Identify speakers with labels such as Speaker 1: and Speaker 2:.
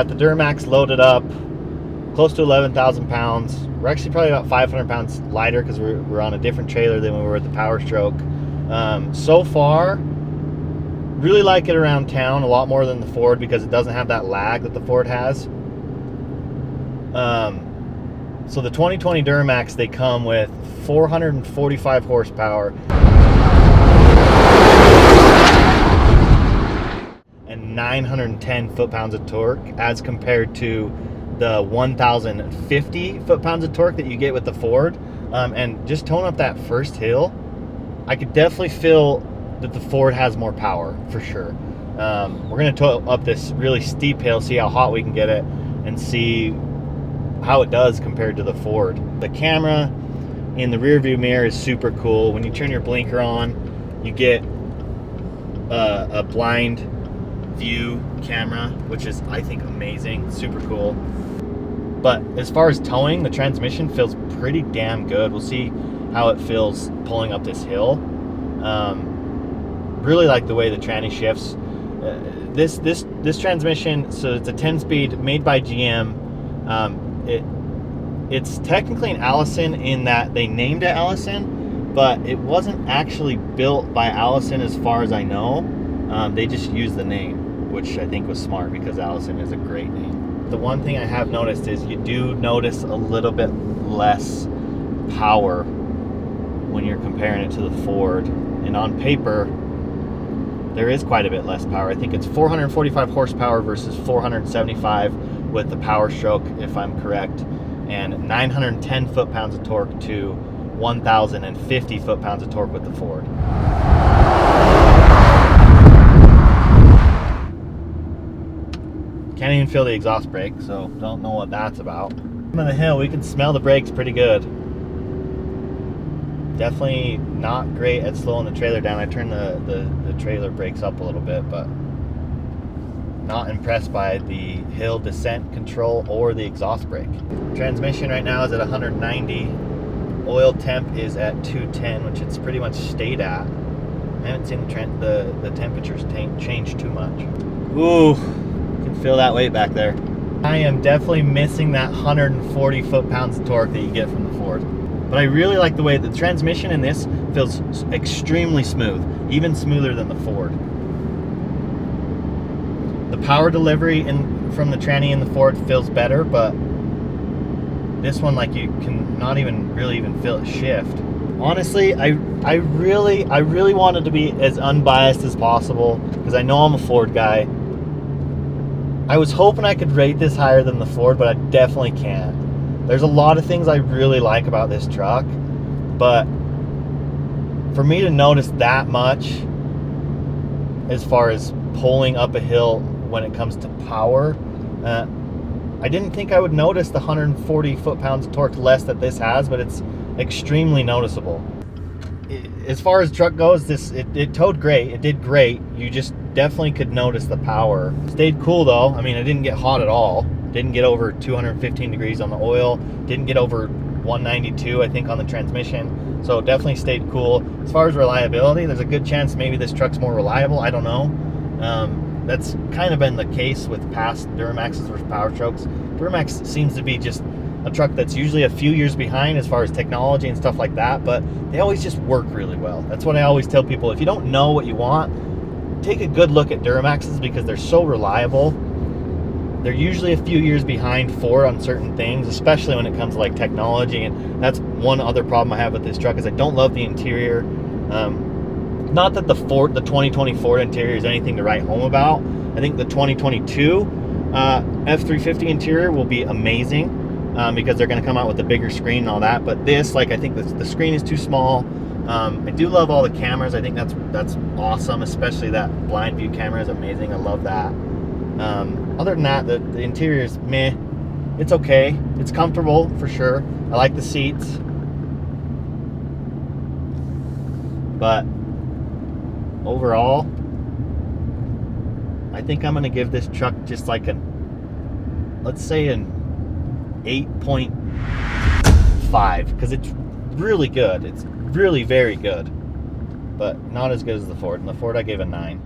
Speaker 1: got the Duramax loaded up, close to 11,000 pounds. We're actually probably about 500 pounds lighter because we're on a different trailer than we were with the Powerstroke. So far, really like it around town a lot more than the Ford because it doesn't have that lag that the Ford has. So the 2020 Duramax, they come with 445 horsepower and 910 foot-pounds of torque, as compared to the 1,050 foot-pounds of torque that you get with the Ford. And just towing up that first hill, I could definitely feel that the Ford has more power for sure. We're gonna tow up this really steep hill, see how hot we can get it, and see how it does compared to the Ford. The camera in the rear view mirror is super cool. When you turn your blinker on, you get a blind view camera, which is, I think, amazing, super cool. But as far as towing, the transmission feels pretty damn good. We'll see how it feels pulling up this hill. Really like the way the tranny shifts. This transmission, so it's a 10-speed made by GM. It's technically an Allison in that they named it Allison, but it wasn't actually built by Allison as far as I know. They just used the name, which I think was smart because Allison is a great name. The one thing I have noticed is you do notice a little bit less power when you're comparing it to the Ford. And on paper, there is quite a bit less power. I think it's 445 horsepower versus 475 with the Powerstroke, if I'm correct, and 910 foot-pounds of torque to 1,050 foot-pounds of torque with the Ford. Can't even feel the exhaust brake, so don't know what that's about. On the hill, we can smell the brakes pretty good. Definitely not great at slowing the trailer down. I turned the trailer brakes up a little bit, but not impressed by the hill descent control or the exhaust brake. Transmission right now is at 190. Oil temp is at 210, which it's pretty much stayed at. I haven't seen the temperatures change too much. Ooh, you can feel that weight back there. I am definitely missing that 140 foot-pounds of torque that you get from the Ford. But I really like the way the transmission in this feels extremely smooth, even smoother than the Ford. The power delivery from the tranny in the Ford feels better, but this one, like, you can not even really feel it shift. Honestly, I really wanted to be as unbiased as possible because I know I'm a Ford guy. I was hoping I could rate this higher than the Ford, but I definitely can't. There's a lot of things I really like about this truck, but for me to notice that much as far as pulling up a hill when it comes to power, I didn't think I would notice the 140 foot-pounds of torque less that this has, but it's extremely noticeable. As far as truck goes, it towed great. It did great. You just definitely could notice the power. Stayed cool though. I mean, it didn't get hot at all. Didn't get over 215 degrees on the oil. Didn't get over 192, I think, on the transmission. So definitely stayed cool. As far as reliability, there's a good chance maybe this truck's more reliable. I don't know. That's kind of been the case with past Duramaxes versus Powerstrokes. Duramax seems to be just a truck that's usually a few years behind as far as technology and stuff like that, but they always just work really well. That's what I always tell people. If you don't know what you want, take a good look at Duramaxes because they're so reliable. They're usually a few years behind Ford on certain things, especially when it comes to like technology. And that's one other problem I have with this truck is I don't love the interior. Not that the 2020 Ford interior is anything to write home about. I think the 2022 F350 interior will be amazing because they're going to come out with a bigger screen and all that. But this, like, I think the screen is too small. I do love all the cameras. I think that's awesome, especially that blind view camera is amazing. I love that. Other than that, the interior is meh. It's okay. It's comfortable for sure. I like the seats. But overall, I think I'm going to give this truck just like let's say an 8.5 because it's really good. It's really very good, but not as good as the Ford. And the Ford I gave a 9.